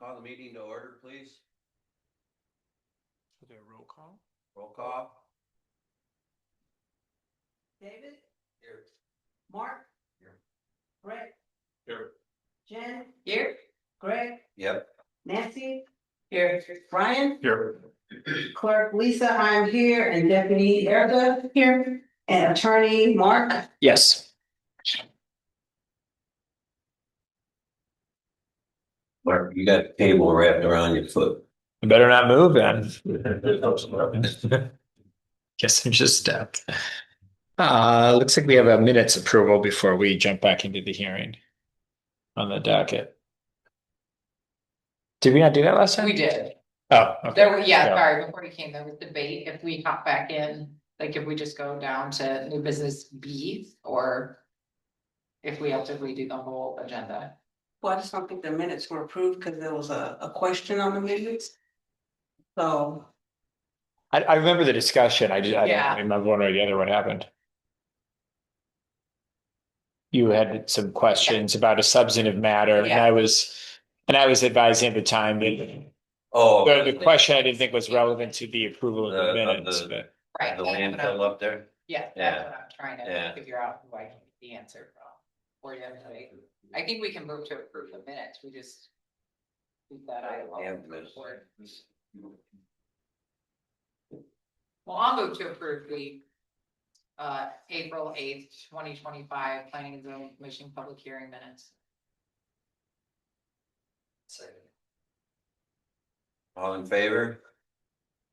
Call the meeting to order, please. Is there a roll call? Roll call. David, Here. Mark. Here. Brett. Here. Jen. Here. Greg. Yep. Nancy. Here. Brian. Here. Clerk Lisa, I'm here, and Deputy Erica here, and Attorney Mark. Yes. Mark, you got the cable wrapped around your foot. I better not move then. Guess I'm just stepped. Looks like we have a minutes approval before we jump back into the hearing on the docket. Did we not do that last time? We did. Oh, okay. There was, Yeah. sorry, before you came, there was debate if we hop back in, like if we just go down to new business B or. If we have to redo the whole agenda. Well, I just don't think the minutes were approved because there was a question on the minutes. So, I remember the discussion. I Yeah. don't remember one or the other what happened. You had some questions about a substantive matter, and Yeah. I was advising at the time that Oh, the question I didn't think was relevant to the approval of the Of minutes, the- but Right. the that's what I'm- landfill up there. Yeah, Yeah. that's what I'm trying Yeah. to figure out who I can get the answer from. Or you have to like, I think we can move to approve the minutes, we just. Keep that item. Yeah, the minutes. Well, I'll move to approve the. April 8th, 2025 Planning and Zoning Commission public hearing minutes. All in favor?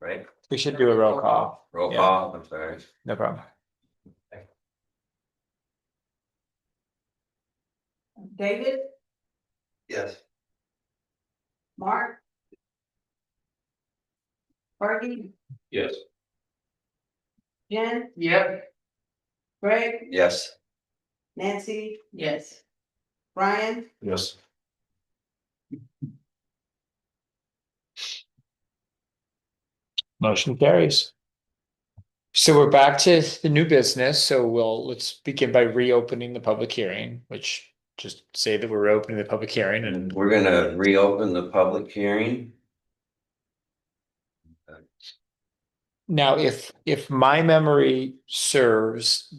Right, we should do a roll call. roll Yeah. call, I'm sorry. No problem. David, Yes. Mark. Fergie, Yes. Jen, Yep. Greg, Yes. Nancy, Yes. Brian. Yes. Motion carries. So we're back to the new business, so let's begin by reopening the public hearing, which just say that we're opening the public hearing and We're gonna reopen the public hearing. now if my memory serves,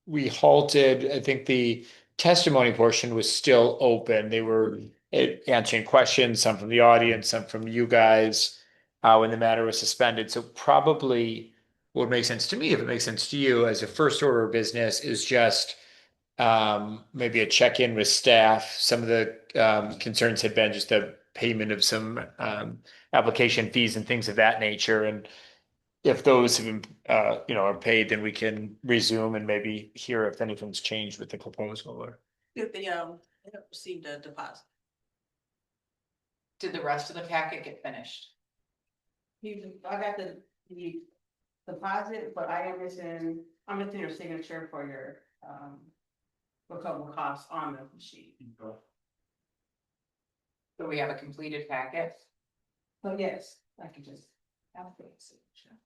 we halted, I think the testimony portion was still open. They were answering questions, some from the audience, some from you guys, when the matter was suspended. So probably what would make sense to me, if it makes sense to you, as a first order of business, is just maybe a check-in with staff. Some of the concerns had been just the payment of some application fees and things of that nature. And if those have been, are paid, then we can resume and maybe hear if anything's changed with the proposal or. If they received a deposit. Did the rest of the packet get finished? I got the deposit, but I'm missing your signature for your recoverable costs on the sheet. Do we have a completed packet? So yes, I can just have the signature.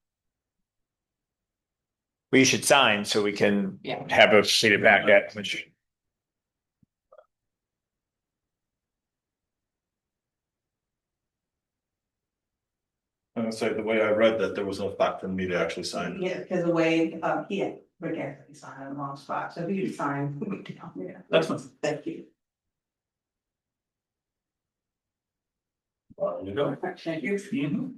We should sign so we can Yeah. have a completed packet, which. I'm gonna say the way I read that, there was no fact for me to actually sign. Yeah, because the way, Rick actually signed in the wrong spot, so if you could sign down there. That's fine. Thank you. You go. Thank you.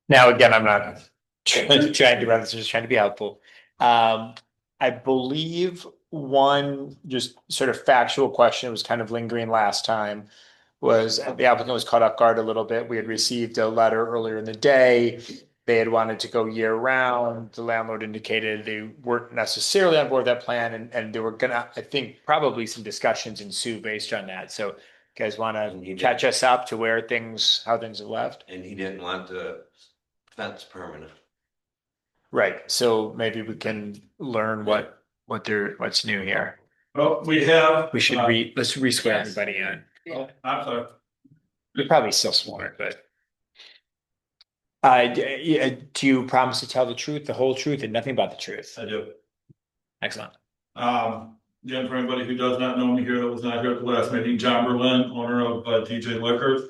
Now, again, I'm not trying to run this, I'm just trying to be helpful. I believe one just sort of factual question was kind of lingering last time. Was the applicant was caught off guard a little bit. We had received a letter earlier in the day. They had wanted to go year round. The landlord indicated they weren't necessarily on board with that plan, and they were gonna, I think, probably some discussions ensue based on that. So you guys want to catch us up to how things have left? And he didn't want the fence permanent. Right, so maybe we can learn what's new here. Well, we have. We should let's re-swear Yes. everybody in. Yeah. I'm sorry. You're probably still smart, but. Do you promise to tell the truth, the whole truth, and nothing but the truth? I do. Excellent. Again, for anybody who does not know me here that was not here at the last meeting, John Berlin, owner of TJ Liquors.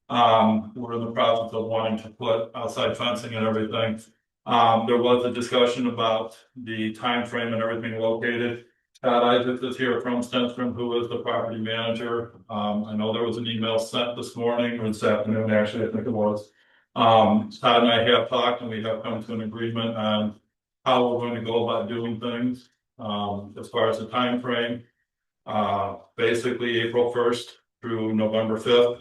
We're in the process of wanting to put outside fencing and everything. There was a discussion about the time frame and everything located. Todd Isaac is here from Stenstrom, who is the property manager. I know there was an email sent this morning or this afternoon, actually, I think it was. Todd and I have talked and we have come to an agreement on how we're going to go about doing things. As far as the time frame, basically April 1st through November 5th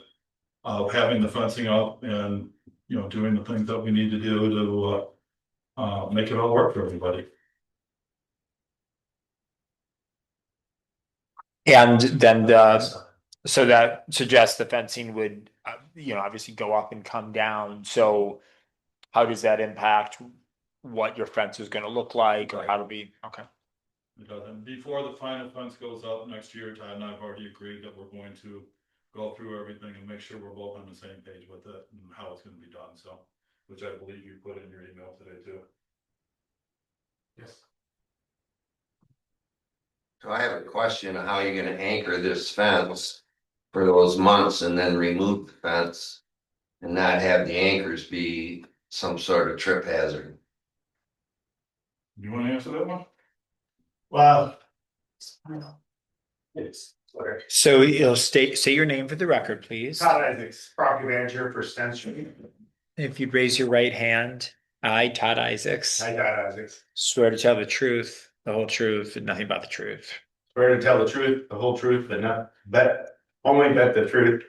of having the fencing up and, you know, doing the things that we need to do to make it all work for everybody. And then so that suggests the fencing would, obviously go up and come down. So how does that impact what your fence is gonna look like or how to be, okay? Because before the final fence goes up next year, Todd and I have already agreed that we're going to go through everything and make sure we're both on the same page with it and how it's gonna be done, so. Which I believe you put in your email today too. Yes. So I have a question on how you're gonna anchor this fence for those months and then remove the fence. And not have the anchors be some sort of trip hazard. You wanna answer that one? Well. It's So you'll say your name for the record, please. Todd Isaacs, property manager for Stenstrom. If you'd raise your right hand, I, Todd Isaacs, Hi, Todd Isaacs. swear to tell the truth, the whole truth, and nothing but the truth. Swear to tell the truth, the whole truth, and not bet, only bet the truth.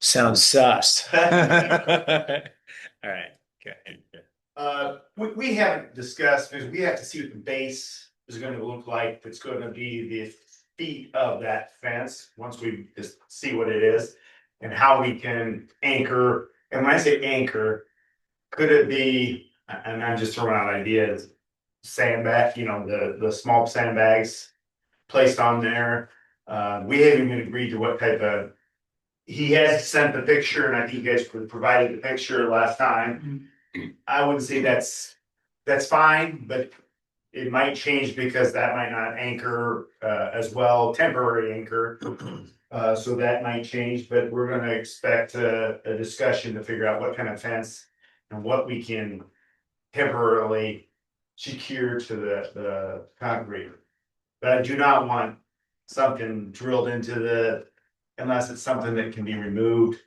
Sounds sus. All right, good. We haven't discussed, because we have to see what the base is gonna look like. If it's gonna be the feet of that fence, once we just see what it is. And how we can anchor, and when I say anchor, could it be, and I'm just throwing out ideas. Sandbag, the small sandbags placed on there. We haven't even agreed to what type of. He has sent the picture, and I think you guys provided the picture last time. I wouldn't say that's fine, but it might change because that might not anchor as well, temporary anchor. So that might change, but we're gonna expect a discussion to figure out what kind of fence and what we can temporarily secure to the concrete. But I do not want something drilled into unless it's something that can be removed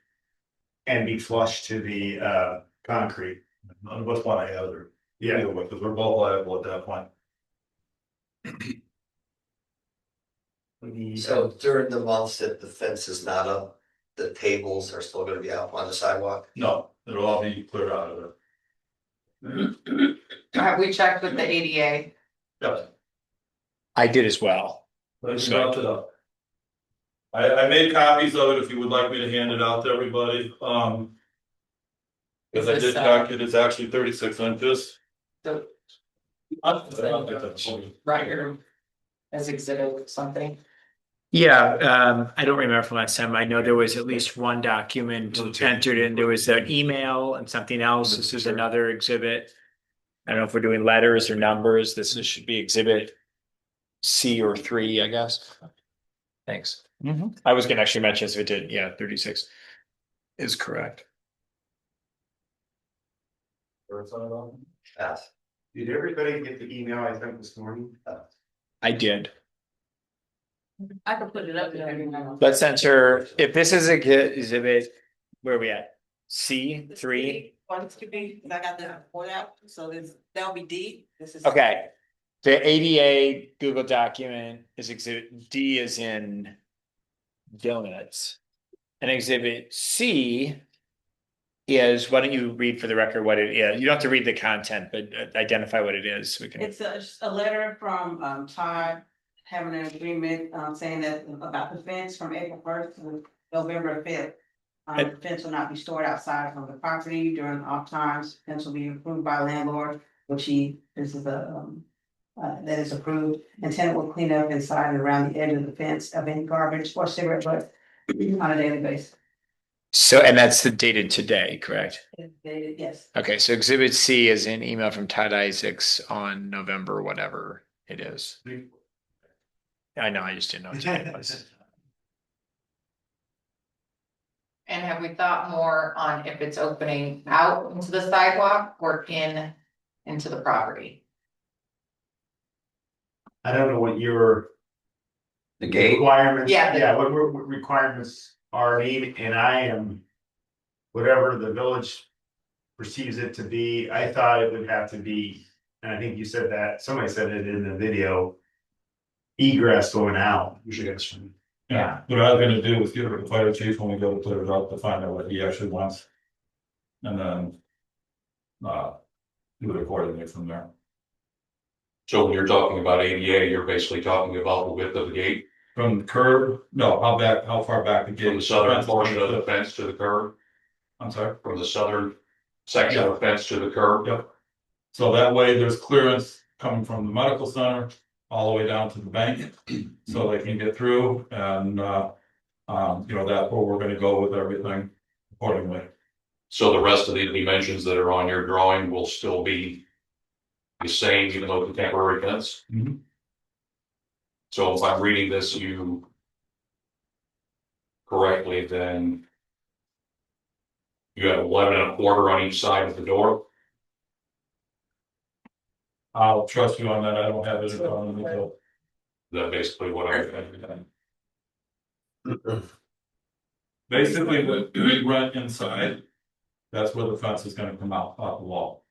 and be flush to the concrete. None of us wanna have her. Yeah. Deal with, because we're both liable at that point. So during the months that the fence is not up, the tables are still gonna be out on the sidewalk? No, it'll all be cleared out of there. Have we checked with the ADA? Yes. I did as well. Let's drop it up. I made copies of it if you would like me to hand it out to everybody, because I Is did this, calculate, it's actually 36 inches. The Right. right here as exhibit something? Yeah, I don't remember from last time. I know there was at least one document entered in. There was an email and something else. This is another exhibit. I don't know if we're doing letters or numbers. Should be exhibit C or 3, I guess. Thanks. I was gonna actually mention this if it did. Yeah, 36 is correct. Yes. Did everybody get the email I sent this morning? I did. I can put it up there. Let's enter, if this is a good exhibit, where are we at? C3? Wants to be, 'cause I got the report out, so that'll be D, this is. Okay. The ADA Google document is exhibit D is in donuts. And exhibit C is, why don't you read for the record what it is? You don't have to read the content, but identify what it is. We can. It's a letter from Todd having an agreement saying that about the fence from April 1st to November 5th. The fence will not be stored outside of the property during off times. Fence will be approved by landlord, which this is that is approved. And tenant will clean up inside and around the edge of the fence of any garbage or cigarette butt on a daily basis. So, and that's the dated today, correct? Yes. Okay, so exhibit C is an email from Todd Isaacs on November, whatever it is. I know, I just didn't know. what time it was. And have we thought more on if it's opening out into the sidewalk or into the property? I don't know what your The gate, requirements, Yeah. yeah, what requirements are needed, and I am. Whatever the village perceives it to be, I thought it would have to be, and I think you said that, somebody said it in the video. Egress going out. Usually that's. Yeah, what I was gonna do was get with the fire chief when we go to put it up to find out what he actually wants. And then. Do it accordingly from there. So when you're talking about ADA, you're basically talking about the width of the gate, From the curb, no, how far back the gate? from the southern portion of the fence to the curb, I'm sorry, from the southern section of the fence to the curb. yep. So that way there's clearance coming from the medical center all the way down to the bank. So they can get through and, that's where we're gonna go with everything accordingly. So the rest of the dimensions that are on your drawing will still be the same, even though it's a temporary fence. Mhm. So if I'm reading this you correctly, then you have 11 1/4 on each side of the door. I'll trust you on that, I don't have it in front of me, so. Is that basically what I'm. Basically, what we rent inside, that's where the fence is gonna come out off the wall.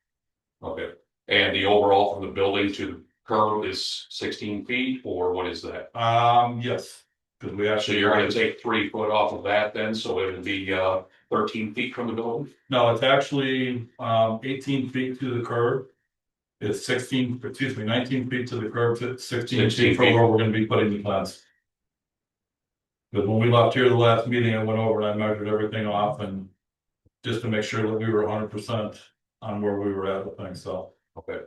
Okay, and the overall from the building to the curb is 16 feet, or what is that? Yes, because we So actually. you're gonna take 3 foot off of that then, so it would be 13 feet from the building? No, it's actually 18 feet to the curb. It's 19 feet to the curb, to 16 feet from where we're gonna be putting the fence. Because when we left here the last meeting, I went over and I measured everything off and just to make sure that we were 100% on where we were at with things, so. Okay.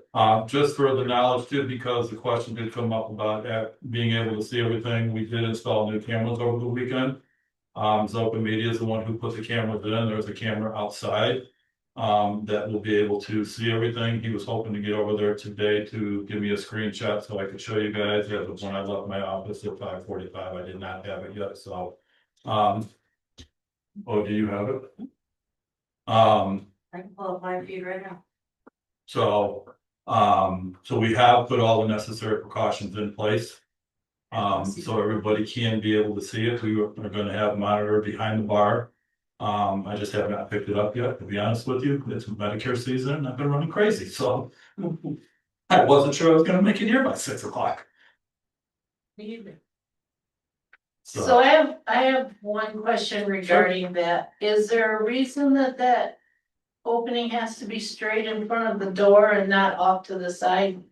Just for the knowledge too, because the question did come up about being able to see everything, we did install new cameras over the weekend. Zopa Media is the one who put the cameras in, there's a camera outside. That will be able to see everything, he was hoping to get over there today to give me a screenshot so I could show you guys, yeah, but when I left my office at 5:45, I did not have it yet, so. Oh, do you have it? I can pull up my feed right now. So we have put all the necessary precautions in place. So everybody can be able to see it. We are gonna have a monitor behind the bar. I just have not picked it up yet, to be honest with you. It's Medicare season and I've been running crazy, so. I wasn't sure I was gonna make it here by 6 o'clock. So I have one question regarding that. Is there a reason that opening has to be straight in front of the door and not off to the side?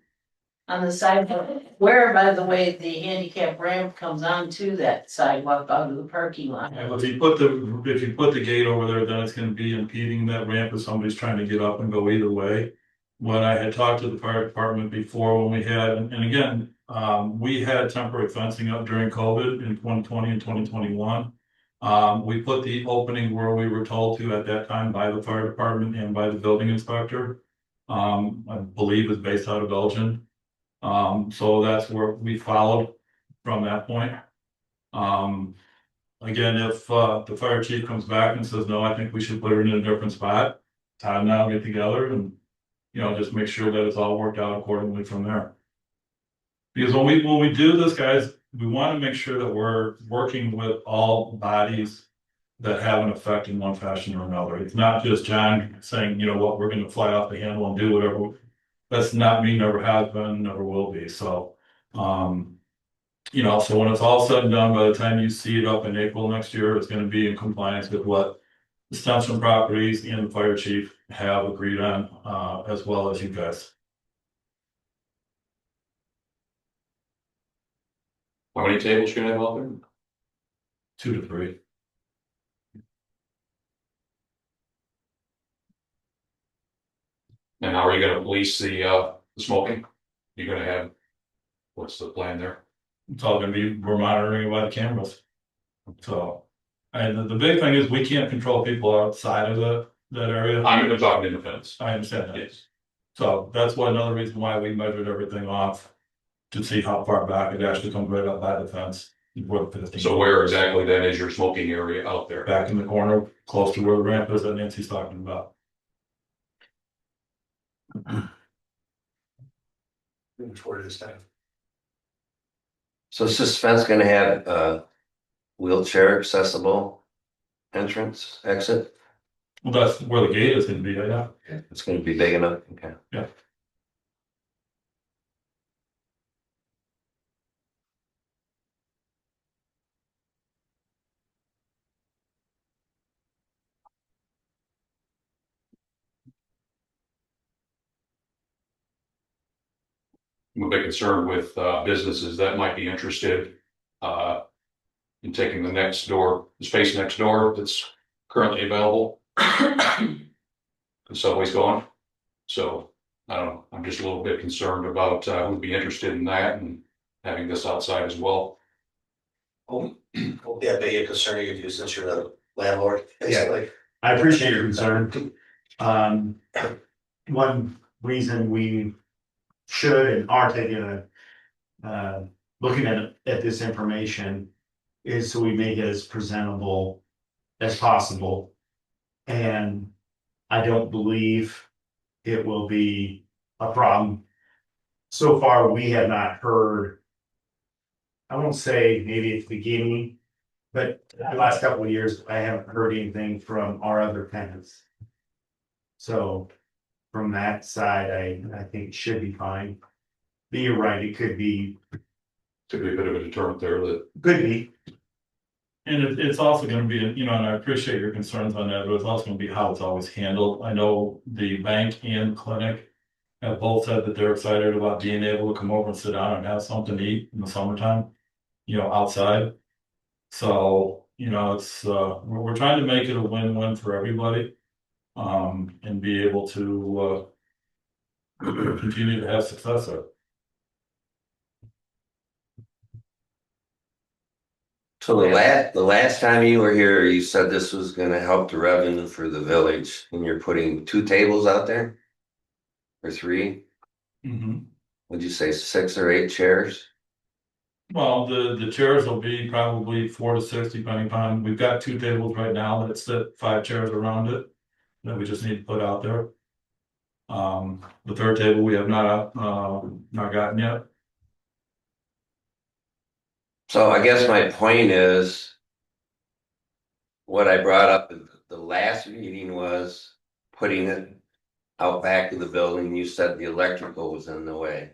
On the sidewalk, where, by the way, the handicap ramp comes onto that sidewalk out of the parking lot. And if you put the gate over there, then it's gonna be impeding that ramp if somebody's trying to get up and go either way. When I had talked to the fire department before, when we had, and again, we had temporary fencing up during COVID in 2020 and 2021. We put the opening where we were told to at that time by the fire department and by the building inspector. I believe is based out of Belgium. So that's where we followed from that point. Again, if the fire chief comes back and says, no, I think we should put it in a different spot, Todd and I'll get together and, just make sure that it's all worked out accordingly from there. Because when we do this, guys, we want to make sure that we're working with all bodies that have an effect in one fashion or another. It's not just John saying, we're going to fly off the handle and do whatever. That's not me, never has been, never will be. So, so when it's all said and done, by the time you see it up in April next year, it's going to be in compliance with what the Stenson Properties and the fire chief have agreed on, as well as you guys. How many tables you gonna have out there? 2 to 3. And how are you gonna police the smoking? You're gonna have, what's the plan there? It's all gonna be, we're monitoring it by the cameras. So, and the big thing is we can't control people outside of that area. I'm even talking in the fence. I understand that. Yes. So that's another reason why we measured everything off to see how far back it actually comes right up by the fence. Before the 15. So where exactly then is your smoking area out there? Back in the corner, close to where the ramp is that Nancy's talking about. Moving toward this time. So is this fence gonna have a wheelchair accessible entrance, exit? Well, that's where the gate is gonna be, yeah. It's gonna be big enough, okay. Yeah. I'm a bit concerned with businesses that might be interested in taking the space next door that's currently available. The subway's gone. So I don't know, I'm just a little bit concerned about who'd be interested in that and having this outside as well. Oh, yeah, be a concern of you since you're the landlord, basically. I appreciate your concern. One reason we should and are taking looking at this information is so we make it as presentable as possible. And I don't believe it will be a problem. So far, we have not heard, I won't say maybe at the beginning, but the last couple of years, I haven't heard anything from our other tenants. So from that side, I think it should be fine. But you're right, it could be, Could be a bit of a deterrent there that could be. And it's also gonna be, you know, and I appreciate your concerns on that, but it's also gonna be how it's always handled. I know the bank and clinic have both said that they're excited about being able to come over and sit down and have something to eat in the summertime, you know, outside. So, you know, it's, we're trying to make it a win-win for everybody. And be able to, continue to have success there. So the last time you were here, you said this was gonna help the revenue for the village, and you're putting 2 tables out there? Or 3? Would you say 6 or 8 chairs? Well, the chairs will be probably 4 to 6, depending upon, we've got 2 tables right now that sit 5 chairs around it. That we just need to put out there. The third table we have not gotten yet. So I guess my point is. What I brought up at the last meeting was putting it out back of the building. You said the electrical was in the way.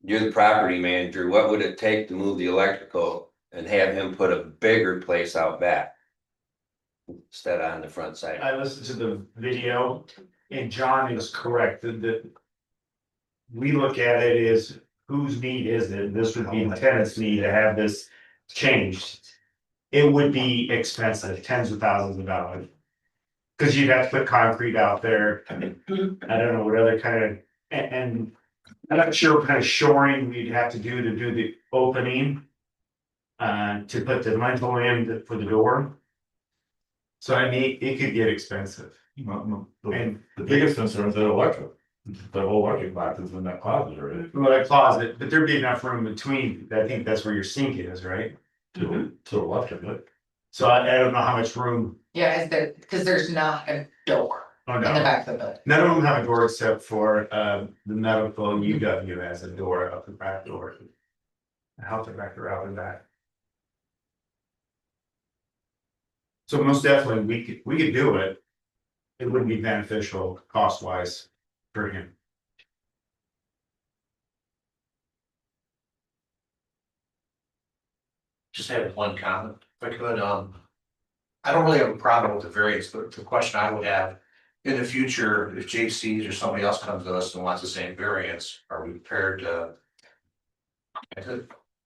You're the property manager. What would it take to move the electrical and have him put a bigger place out back? Instead on the front side. I listened to the video and John is correct that we look at it as whose need is it? This would be the tenant's need to have this changed. It would be expensive, tens of thousands of dollars. Cause you'd have to put concrete out there. I don't know what other kind of, and I'm not sure what kind of shoring we'd have to do the opening. To put the lintel in for the door. So I mean, it could get expensive. And the biggest concern is the electric. The whole electric box is in that closet already. Well, that closet, but there'd be enough room between, I think that's where your sink is, right? To the left of it. So I don't know how much room. Yeah, is there, because there's not a door Oh, in the no. back of the building. None of them have a door except for the medical UW has a door up the back door. How to back her out in that. So most definitely, we could do it. It wouldn't be beneficial cost wise for him. Just have one comment, if I could, I don't really have a problem with the variance, but the question I would have. In the future, if JC's or somebody else comes to us and wants the same variance, are we prepared to?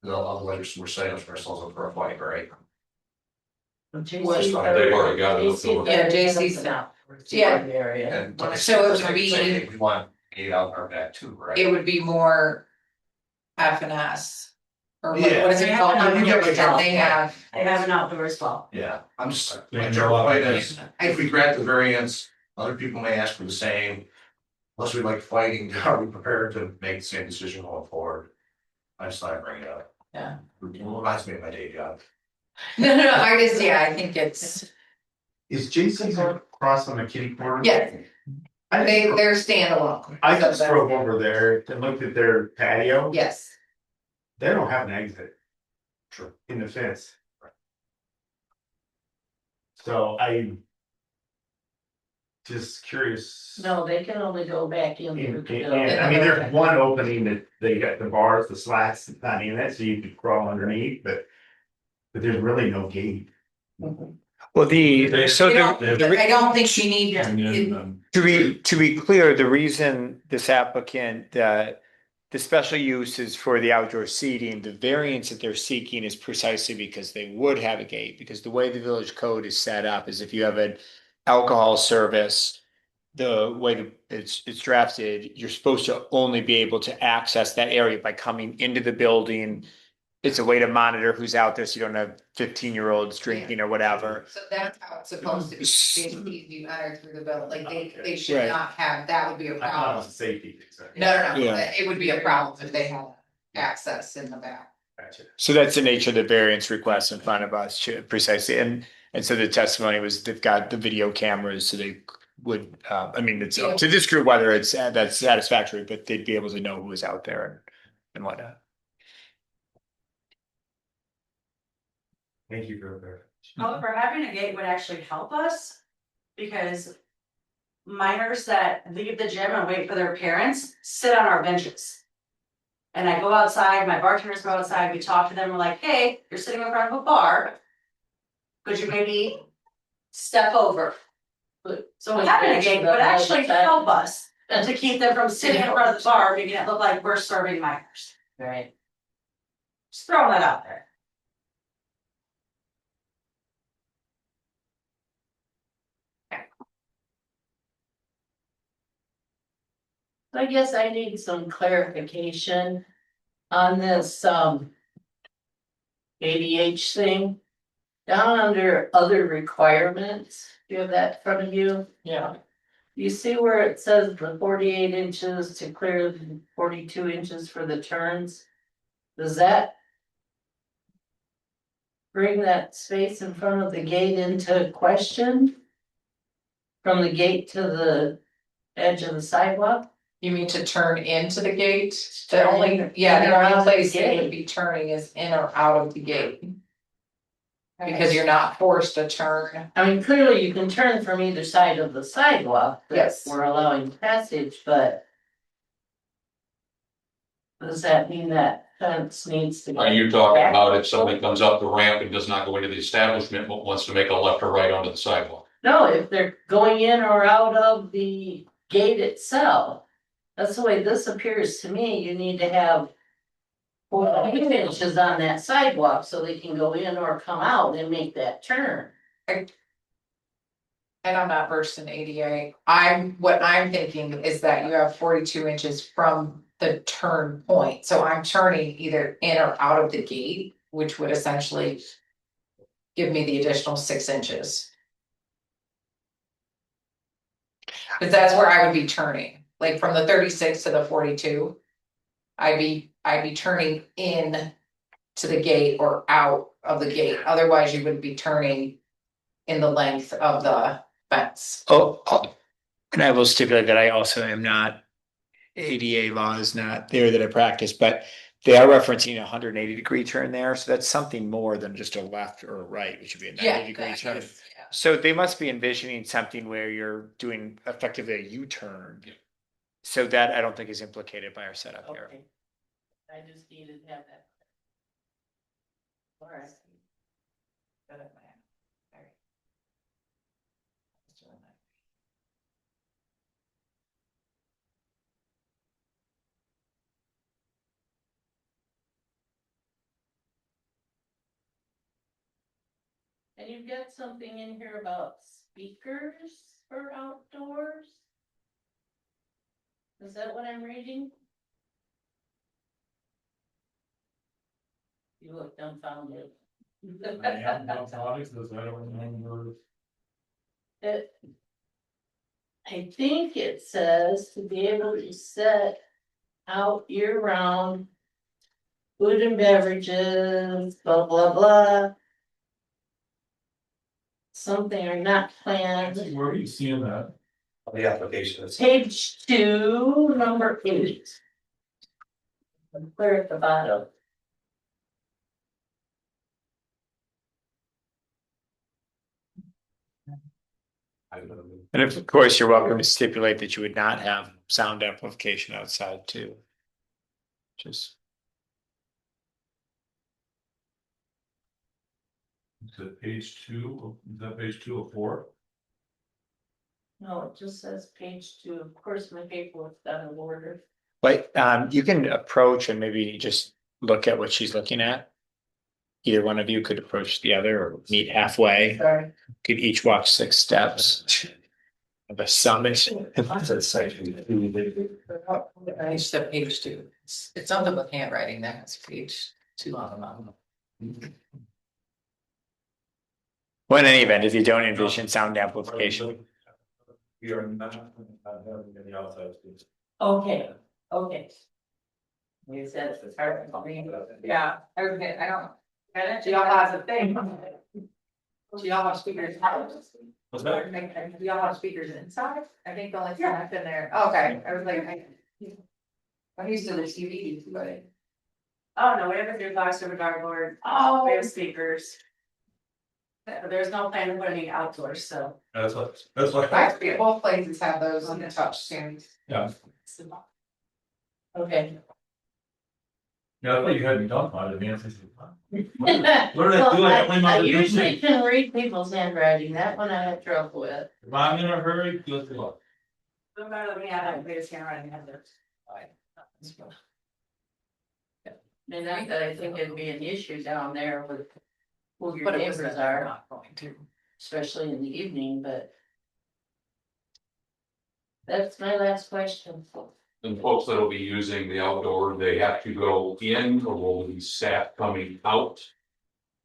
Otherwise, we're setting up ourselves up for a fight, right? JC They've already got it. JC Yeah, JC's now. Yeah. Area. And but So it would same be- thing, we want gate out our back too, right? It would be more F and S. Or what Yeah. what is it called? Yeah, you get what That you're they have. They have an outdoor as well. Yeah, I'm just, Yeah, my no, point is, if we grant the variance, other people may ask for the same. unless we like fighting, are we prepared to make the same decision going forward? I just thought I'd bring it up. Yeah. It reminds me of my day job. No, no, I just, yeah, I think it's, Is JC's across on the kitty corner? yeah, I think, they're standalone. I So just that's- drove over there and looked at their patio. Yes, They don't have an exit. True. In the fence. So I. Just curious. No, they can only go back in. I mean, there's one opening that they got the bars, the slats, not in it, so you could crawl underneath, but. But there's really no gate. Well, so I don't, the, I don't think you need, And it- then, to be clear, the reason this applicant, the special use is for the outdoor seating, the variance that they're seeking is precisely because they would have a gate, because the way the village code is set up is if you have an alcohol service, the way it's drafted, you're supposed to only be able to access that area by coming into the building. It's a way to monitor who's out there, so you don't have 15-year-olds drinking or whatever. so that's how it's supposed to be, basically, if you enter through the bill, like they should Right. not have, that would be a I thought it problem. was a safety thing, so. No, Yeah. it would be a problem if they had access in the back. Gotcha. So that's the nature of the variance request in front of us, precisely, and so the testimony was they've got the video cameras, so they would, I mean, it's up to this group whether it's, that's satisfactory, but they'd be able to know who was out there and whatnot. Thank you for that. However, having a gate would actually help us. Because minors that leave the gym and wait for their parents sit on our benches. And I go outside, my bartenders go outside, we talk to them, we're like, hey, you're sitting in front of a bar. Could you maybe step over? So having a gate would actually help us to keep them from sitting in front of the bar, making it look like we're serving minors. Right. Just throwing that out there. I guess I need some clarification on this, ADH thing. Down under other requirements, do you have that in front of you? Yeah. You see where it says the 48 inches to clear the 42 inches for the turns? Does that bring that space in front of the gate into question? From the gate to the edge of the sidewalk? You mean to turn into the gate? The Turn only, in- yeah, in the or out only of the place it gate. would be turning is in or out of the gate. Because you're not forced to turn. I mean, clearly you can turn from either side of the sidewalk. that Yes. We're allowing passage, but. Does that mean that fence needs to? Are you talking about if somebody comes up the ramp and does not go into the establishment, but wants to make a left or right onto the sidewalk? No, if they're going in or out of the gate itself. That's the way this appears to me, you need to have. 48 inches on that sidewalk so they can go in or come out and make that turn. And I'm not versed in ADA. What I'm thinking is that you have 42 inches from the turn point. So I'm turning either in or out of the gate, which would essentially give me the additional 6 inches. Cause that's where I would be turning, like from the 36 to the 42. I'd be turning in to the gate or out of the gate. Otherwise you would be turning in the length of the fence. And I will stipulate that I also am not, ADA law is not there that I practice, but they are referencing a 180-degree turn there, so that's something more than just a left or a right, which would be a 90-degree turn. So they must be envisioning something where you're doing effectively a U-turn. So that I don't think is implicated by our setup here. Okay. I just needed to have that. Alright. And you've got something in here about speakers for outdoors? Is that what I'm reading? You look dumbfounded. I am dumbfounded because I don't remember. It, I think it says to be able to set out year round. Food and beverages, blah, blah, blah. Something are not planned. Where are you seeing that? The application is. Page 2, number 8. Clear at the bottom. And of course, you're welcome to stipulate that you would not have sound amplification outside too. Just, Is it page 2? Is that page 2 of 4? No, it just says page 2. Of course, my paperwork's out of order. but you can approach and maybe just look at what she's looking at. Either one of you could approach the other or meet halfway, Sorry. could each walk 6 steps. Of a summit. I said page 2. It's something with handwriting, that's page 2 on the bottom. Well, in any event, if you don't envision sound amplification, We are not having any outside speakers. Okay, okay. You said it's hard for me. Yeah, okay, I don't. Do y'all have a thing? Do y'all have speakers? What's that? Do y'all have speakers inside? I think the only time I've been there, okay, I was like, I'm used to the TV, but. Oh, no, we have a new box over dartboard, Oh. we have speakers. But there's no plan to put any outdoors, so. That's what, I think both places have those on the touch screens. yeah, Okay. yeah, I thought you had me done by the answers. What did I do? I only I know the usually basics. can read people's handwriting, that one I have trouble with. If I'm in a hurry, good luck. No matter what we have, that biggest handwriting have this. And not that I think it'd be an issue down there with who your But it was neighbors they're are, not going to. especially in the evening, but. That's my last question. And folks that'll be using the outdoor, they have to go in, or will be staff coming out?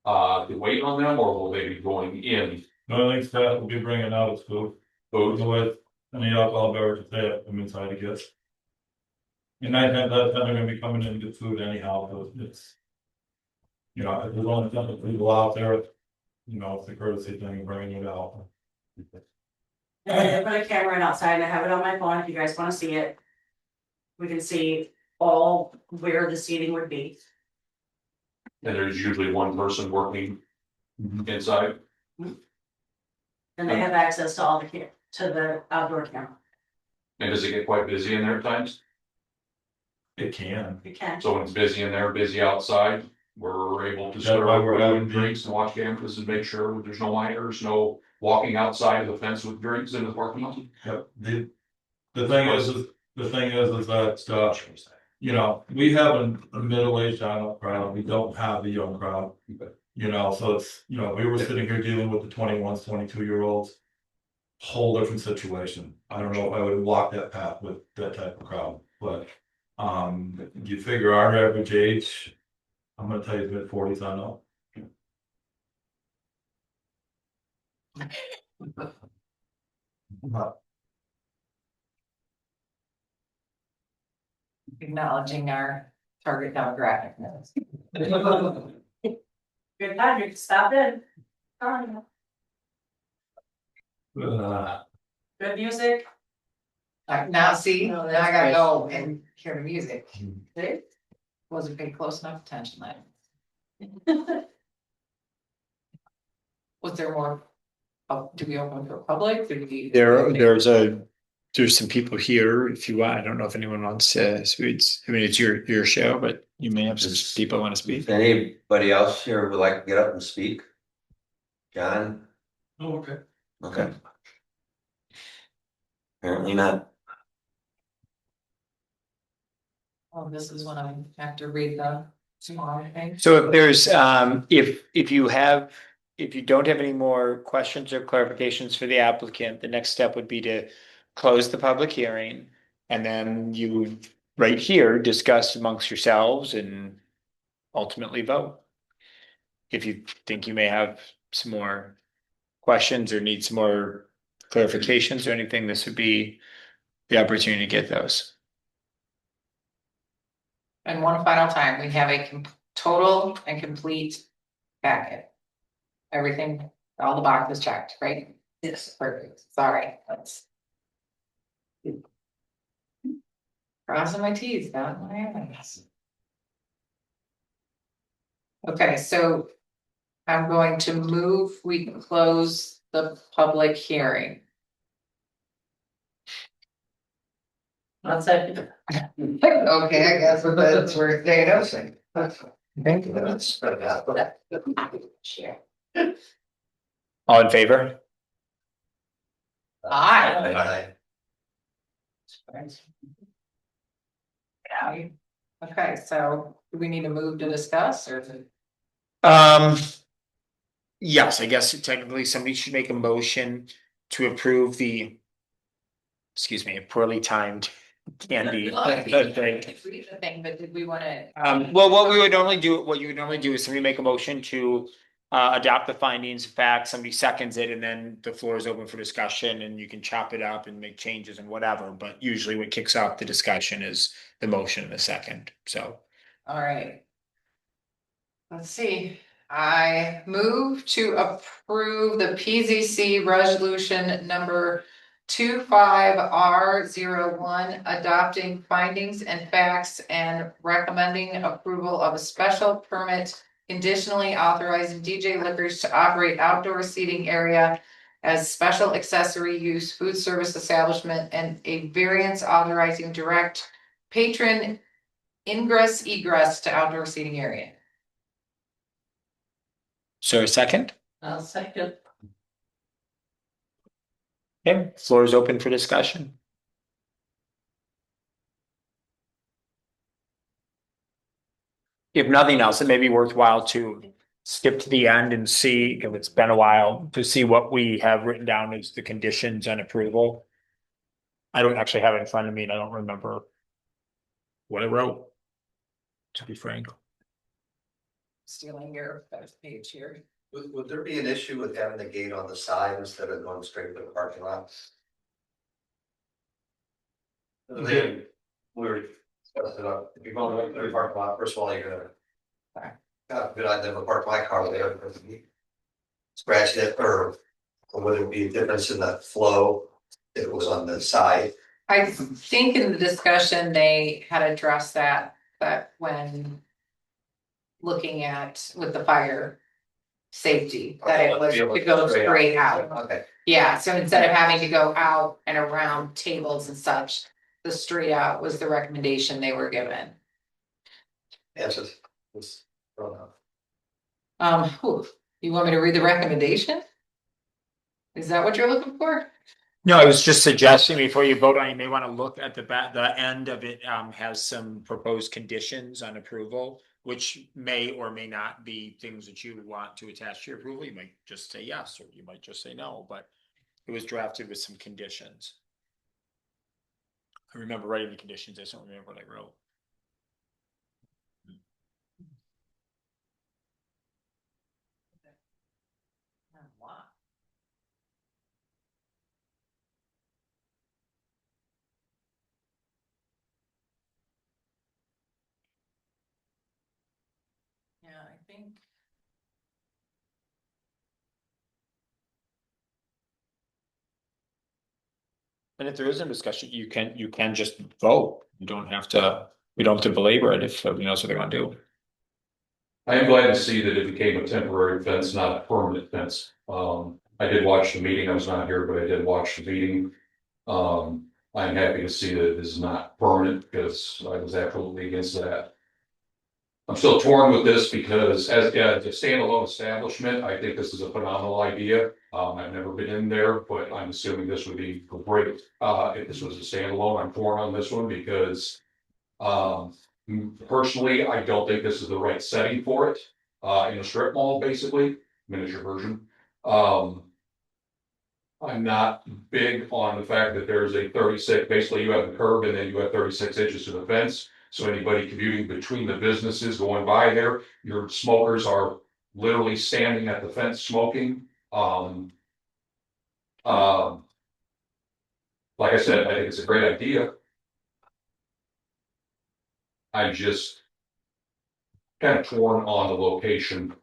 To wait on them, or will they be going in? No, I think staff will be bringing out its food, Food? with any alcohol beverage they have them inside to get. And I think that they're gonna be coming in to get food anyhow, so it's. You know, if there's only something people out there, you know, it's a courtesy thing, bringing it out. And I put a camera in outside and I have it on my phone if you guys wanna see it. We can see all where the seating would be. And there's usually one person working inside. And they have access to all to the outdoor camera. And does it get quite busy in there at times? It can. You can. So when it's busy in there, busy outside, we're able to That's serve why we're food having and drinks and watch cameras and make sure there's no minors, no walking outside of the fence with drinks in the parking lot. Yep, the thing is that, you know, we have a middle-aged adult crowd, we don't have the young crowd. You know, so it's, you know, we were sitting here dealing with the 21s, 22-year-olds. Whole different situation, I don't know if I would walk that path with that type of crowd, but, you figure our average age. I'm gonna tell you mid-40s, I know. Acknowledging our target demographic. Good time, you can stop in. Oh, Uh, good music. Now, see, No, now that's I gotta great. go and hear the music. See? Wasn't paying close enough attention there. Was there more? Oh, do we open for public? Do we? there's some people here if you want. I don't know if anyone wants to speak. I mean, it's your show, but you may have some people want to speak. If anybody else here would like to get up and speak? John? oh, okay. Okay. Apparently not. Oh, this is when I have to read the small thing. So if there's, if you don't have any more questions or clarifications for the applicant, the next step would be to close the public hearing. And then you would, right here, discuss amongst yourselves and ultimately vote. If you think you may have some more questions or need some more clarifications or anything, this would be the opportunity to get those. And one final time, we have a total and complete packet. Everything, all the boxes checked, right? Yes. Perfect, sorry, let's. Crossing my T's, dotting my I's. Okay, so I'm going to move, we can close the public hearing. One second. Okay, I guess that's where they know. Thank you. Spread it out. Share. All in favor? Aye. Aye. Okay, so do we need to move to discuss or? Yes, I guess technically somebody should make a motion to approve the. Excuse me, poorly timed candy. Thing, but did we wanna? Well, what you would normally do is somebody make a motion to adopt the findings of fact, somebody seconds it, and then the floor is open for discussion and you can chop it up and make changes and whatever, but usually what kicks off the discussion is the motion in the second, so. All right. Let's see, I move to approve the PZC resolution number 25R01, adopting findings and facts and recommending approval of a special permit conditionally authorizing DJ Liquors to operate outdoor seating area as special accessory use food service establishment and a variance authorizing direct patron ingress egress to outdoor seating area. So a second, I'll second. okay, floor is open for discussion. If nothing else, it may be worthwhile to skip to the end and see, if it's been a while, to see what we have written down as the conditions and approval. I don't actually have it in front of me and I don't remember what I wrote, to be frank. Stealing your first page here. Would there be an issue with having the gate on the side instead of going straight to the parking lot? Okay. We're, if you're going right to the parking lot, first of all, you're gonna. Good, I'd never park my car there, because scratch it, or would it be a difference in the flow if it was on the side? I think in the discussion, they had addressed that when looking at with the fire safety, that it was to go straight out. Okay. Yeah, so instead of having to go out and around tables and such, the straight out was the recommendation they were given. Yes, it's thrown out. You want me to read the recommendation? Is that what you're looking for? No, I was just suggesting before you vote on, it, you may want to look at the end of it, has some proposed conditions on approval, which may or may not be things that you want to attach to your approval. You might just say yes, or you might just say no, but it was drafted with some conditions. I remember writing the conditions. I just don't remember what I wrote. Yeah, I think. And if there is a discussion, you can just vote. You don't have to, we don't have to belabor it if nobody knows what they want to do. I am glad to see that it became a temporary fence, not a permanent fence. I did watch the meeting. I was not here, but I did watch the meeting. I'm happy to see that it is not permanent because I was absolutely against that. I'm still torn with this because as a standalone establishment, I think this is a phenomenal idea. I've never been in there, but I'm assuming this would be great. If this was a standalone, I'm torn on this one because personally, I don't think this is the right setting for it. In a strip mall, basically, miniature version. I'm not big on the fact that there's a 36, basically you have the curb and then you have 36 inches to the fence. So anybody commuting between the businesses going by there, your smokers are literally standing at the fence smoking. like I said, I think it's a great idea. I just kind of torn on the location,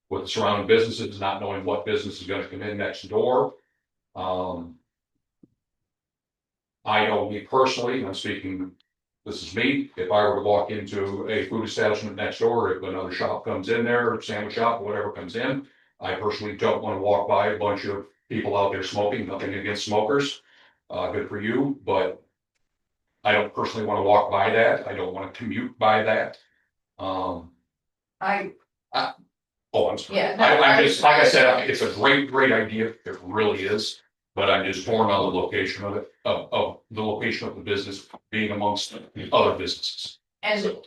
with the surrounding businesses, not knowing what business is gonna come in next door. I know me personally, I'm speaking, this is me, if I were to walk into a food establishment next door, if another shop comes in there, sandwich shop, whatever comes in, I personally don't wanna walk by a bunch of people out there smoking, nothing against smokers. Good for you, but I don't personally wanna walk by that, I don't wanna commute by that. I, Oh, I'm sorry. Yeah, no, I'm just, like I said, I- it's a great idea, it really is, but I'm just torn on the location of it, of the location of the business being amongst other businesses. and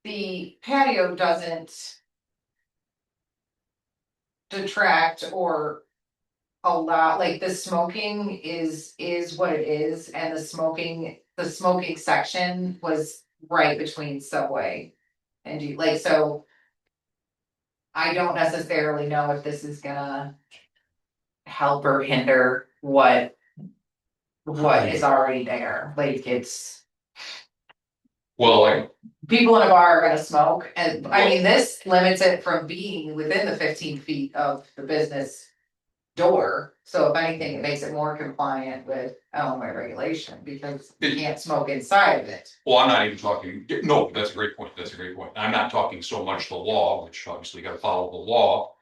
the patio doesn't detract or allow, like, the smoking is what it is, and the smoking section was right between Subway and like, so I don't necessarily know if this is gonna help or hinder what is already there, like, it's. Well, like, People in a bar are gonna smoke, and I mean, this limits it from being within the 15 feet of the business door. So if anything, it makes it more compliant with Illinois regulation, because you can't smoke inside of it. well, I'm not even talking, no, that's a great point, that's a great point. I'm not talking so much the law, which obviously you gotta follow the law.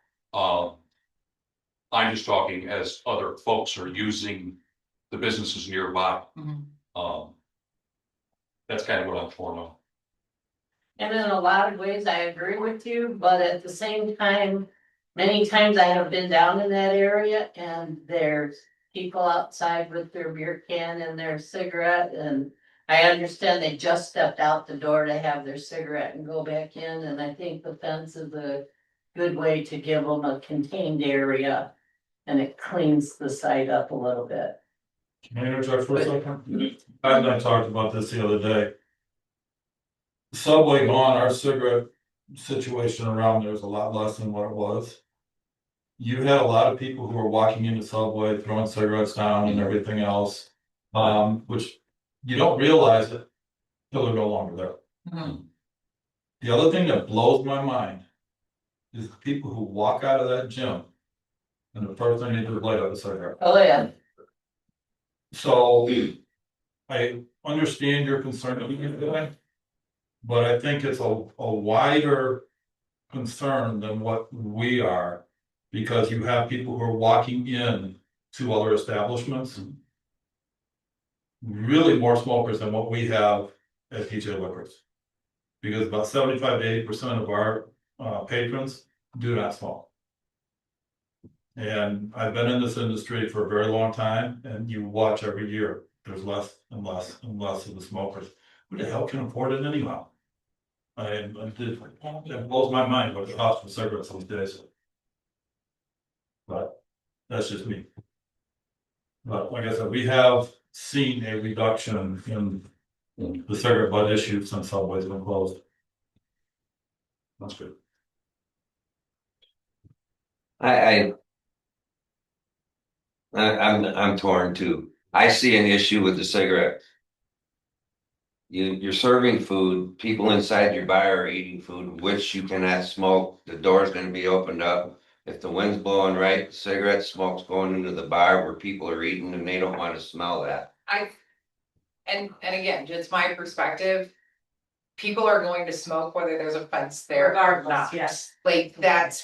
I'm just talking as other folks are using the businesses nearby. Um, that's kind of what I'm torn on. And in a lot of ways, I agree with you, but at the same time, many times I have been down in that area and there's people outside with their beer can and their cigarette, and I understand they just stepped out the door to have their cigarette and go back in, and I think the fence is a good way to give them a contained area, and it cleans the site up a little bit. Can I interject for a second? I and I talked about this the other day. Subway gone, our cigarette situation around there is a lot less than what it was. You had a lot of people who were walking into Subway, throwing cigarettes down and everything else. Which you don't realize it till they're no longer there. The other thing that blows my mind is the people who walk out of that gym and the first thing they do is light up a cigarette. Oh, yeah. So I understand your concern, but I think it's a wider concern than what we are. Because you have people who are walking in to other establishments. Really more smokers than what we have at TJ Liquors. Because about 75 to 80% of our patrons do not smoke. And I've been in this industry for a very long time, and you watch every year, there's less and less and less of the smokers. Who the hell can afford it anyhow? It blows my mind what it costs for cigarettes these days. But that's just me. But like I said, we have seen a reduction in the cigarette butt issue since Subway's been closed. That's good. I'm torn too. I see an issue with the cigarette. You're serving food, people inside your bar are eating food, which you cannot smoke, the door's gonna be opened up. If the wind's blowing right, cigarette smoke's going into the bar where people are eating and they don't wanna smell that. And again, just my perspective. People are going to smoke whether there's a fence there or Regardless, not. yes. Like,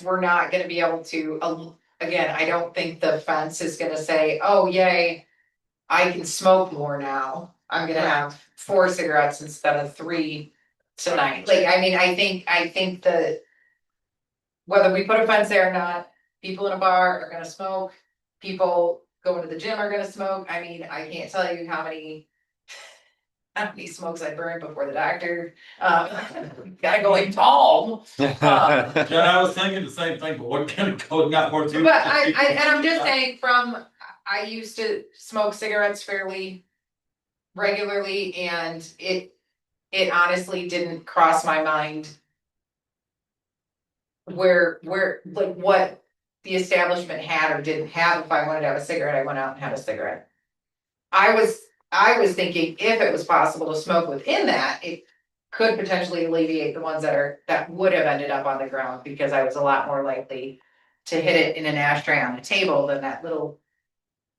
we're not gonna be able to, again, I don't think the fence is gonna say, oh, yay. I can smoke more now, I'm gonna have 4 cigarettes instead of 3 tonight, like, I mean, I think that. Whether we put a fence there or not, people in a bar are gonna smoke, people going to the gym are gonna smoke, I mean, I can't tell you how many smokes I burned before the doctor, gotta go like tall. Yeah, I was thinking the same thing, but what kind of code got more to? But I'm just saying I used to smoke cigarettes fairly regularly, and it honestly didn't cross my mind where like what the establishment had or didn't have. If I wanted to have a cigarette, I went out and had a cigarette. I was thinking if it was possible to smoke within that, it could potentially alleviate the ones that would have ended up on the ground, because I was a lot more likely to hit it in an ashtray on the table than that little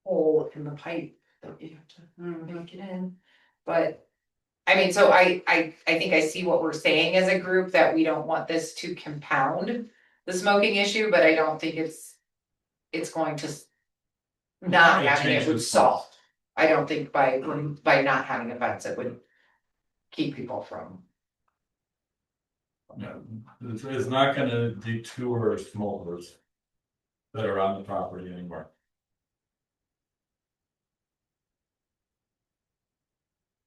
hole in the pipe that you have to make it in. But I mean, so I think I see what we're saying as a group, that we don't want this to compound the smoking issue, but I don't think it's going to not having it would solve. I don't think by not having a fence, it would keep people from. No, it's not gonna detour smokers that are on the property anymore.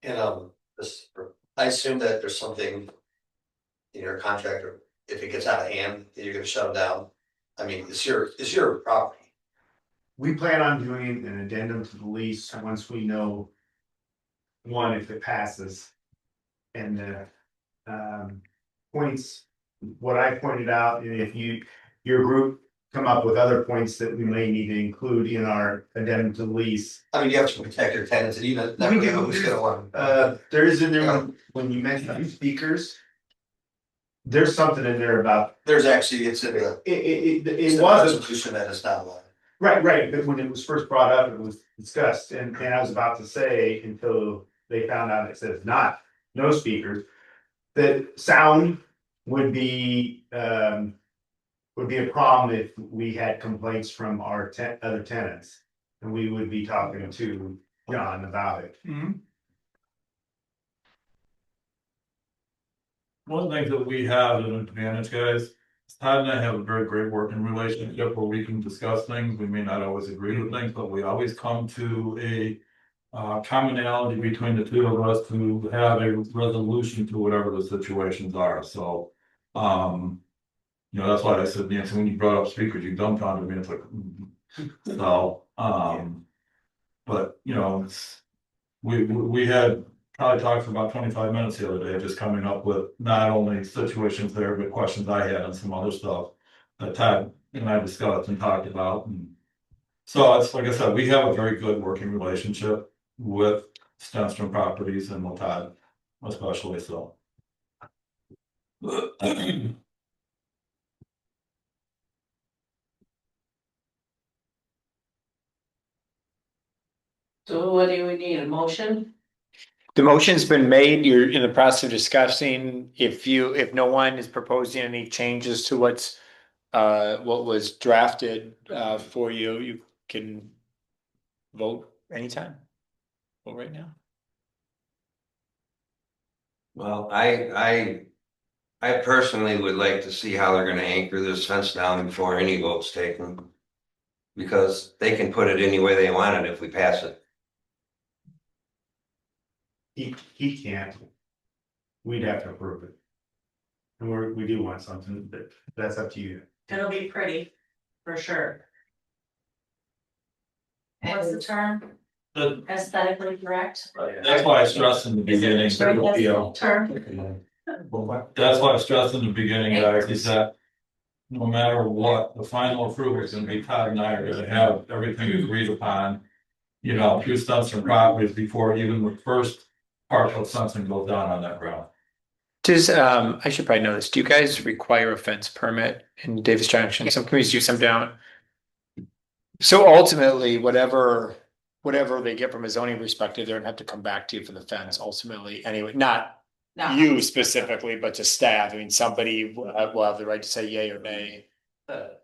And I assume that there's something in your contract, or if it gets out of hand, that you're gonna shut them down. I mean, it's your property. We plan on doing an addendum to the lease once we know. One, if it passes. And the points, what I pointed out, and if your group come up with other points that we may need to include in our addendum to the lease. I mean, you have to protect your tenants, and you never know who's gonna want. There is in there when you mentioned speakers. There's something in there about, There's actually, it's in the. it was, Resolution that it's not allowed. right, but when it was first brought up, it was discussed, and I was about to say, until they found out it says no speakers. That sound would be a problem if we had complaints from our other tenants. And we would be talking to John about it. One of the things that we have as an advantage, guys, is Todd and I have a very great working relationship where we can discuss things. We may not always agree with things, but we always come to a commonality between the two of us to have a resolution to whatever the situations are, so. That's why I said, Nancy, when you brought up speakers, you dumped onto me, it's like, so, but, we had probably talked for about 25 minutes the other day, just coming up with not only situations there, but questions I had and some other stuff that Todd and I discussed and talked about. And so it's like I said, we have a very good working relationship with Stenstrom Properties and with Todd especially, so. So what do we need, a motion? The motion's been made, you're in the process of discussing, if no one is proposing any changes to what was drafted, for you, you can vote anytime. Vote right now. Well, I personally would like to see how they're gonna anchor this fence down before any vote's taken. Because they can put it any way they want it if we pass it. He can't. We'd have to approve it. And we do want something, but that's up to you. It'll be pretty, for sure. What's the term? Aesthetically correct? That's why I stressed in the beginning, Term. that's why I stressed in the beginning, guys, is that. No matter what, the final approval is gonna be Todd and I are gonna have everything agreed upon. Through Stenstrom Properties before even the first part of something goes down on that ground. Does, I should probably know this, do you guys require a fence permit in Davis Junction? Some communities do, some don't. So ultimately, whatever they get from a zoning perspective, they're gonna have to come back to you for the fence ultimately, anyway, not you specifically, but to staff. I mean, somebody will have the right to say yay or nay. The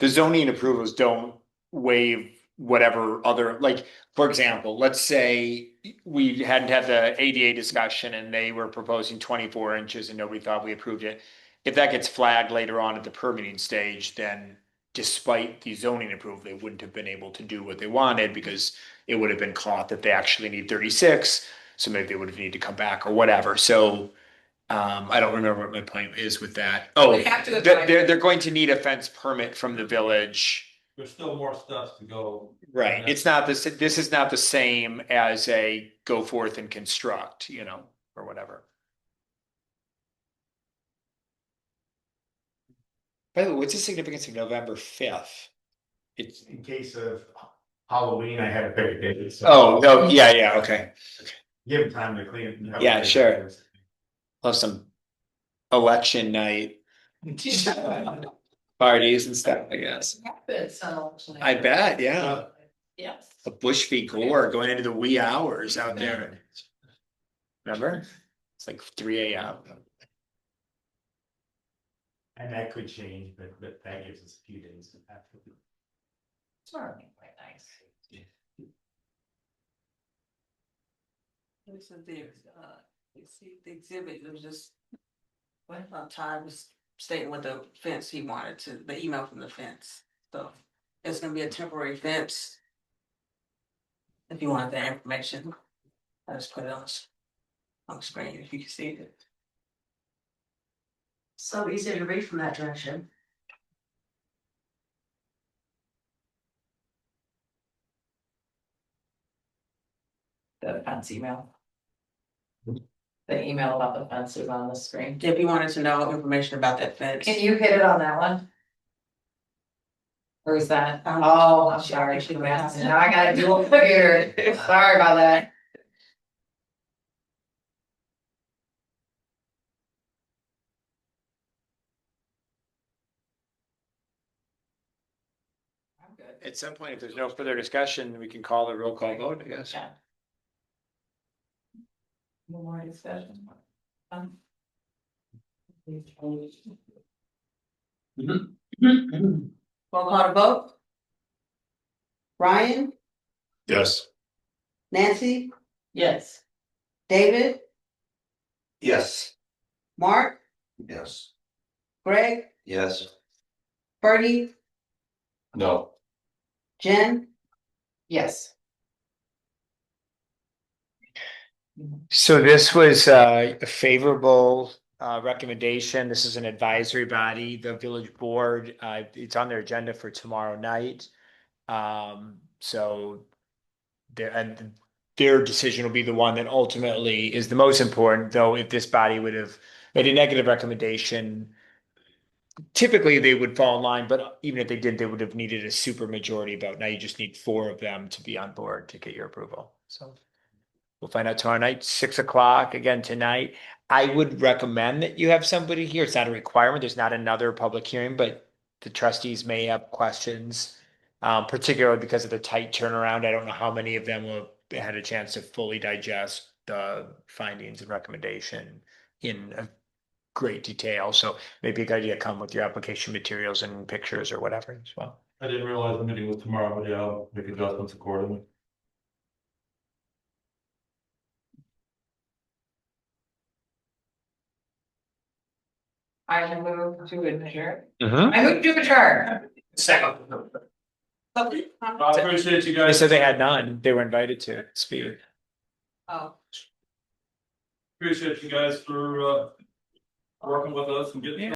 zoning approvals don't waive whatever other, like, for example, let's say we hadn't had the ADA discussion and they were proposing 24 inches and nobody thought we approved it. If that gets flagged later on at the permitting stage, then despite the zoning approval, they wouldn't have been able to do what they wanted because it would have been caught that they actually need 36. So maybe they would have needed to come back or whatever. So I don't remember what my point is with that. Oh, they're going to need a fence permit from the village. There's still more steps to go. Right. It's not this is not the same as a go forth and construct, or whatever. By the way, what's the significance of November 5th? It's, In case of Halloween, I had to pick a date. so- oh, yeah, okay. Give them time to clean it. Yeah, sure. Love some election night parties and stuff, I guess. I bet, yeah. Yes. A Bush v. Gore going into the wee hours out there. Remember? It's like 3 a.m. And that could change, but that gives us a few days after. It's already quite nice. This is the, you see the exhibit, it was just. What, Todd was stating with the fence he wanted to, the email from the fence, so it's gonna be a temporary fence. If you want that information, I just put it on the screen if you can see it. So easy to read from that direction. The fence email. The email about the fence is on the screen. If you wanted to know information about that fence. Can you hit it on that one? Or is that, Um, oh, I'm sorry, now I gotta do a computer, sorry about that. I'm good. At some point, if there's no further discussion, we can call the roll call vote, I guess. Yeah. No more discussion. Roll call to vote. Ryan, Yes. Nancy, Yes. David, Yes. Mark, Yes. Greg, Yes. Bertie, No. Jen, Yes. So this was a favorable recommendation. This is an advisory body, the village board. It's on their agenda for tomorrow night. So their decision will be the one that ultimately is the most important, though if this body would have made a negative recommendation, typically they would fall in line, but even if they didn't, they would have needed a super majority vote. Now you just need 4 of them to be on board to get your approval. So we'll find out tomorrow night, 6 o'clock again tonight. I would recommend that you have somebody here. It's not a requirement. There's not another public hearing, but the trustees may have questions, particularly because of the tight turnaround. I don't know how many of them will had a chance to fully digest the findings and recommendation in a great detail. So maybe a good idea to come with your application materials and pictures or whatever as well. I didn't realize the meeting was tomorrow, but yeah, I'll make adjustments accordingly. I move to adjourn. Mm-hmm. I move to adjourn. Second. I appreciate you They guys. said they had none. They were invited to speak. oh. Appreciate you guys for working with us and getting.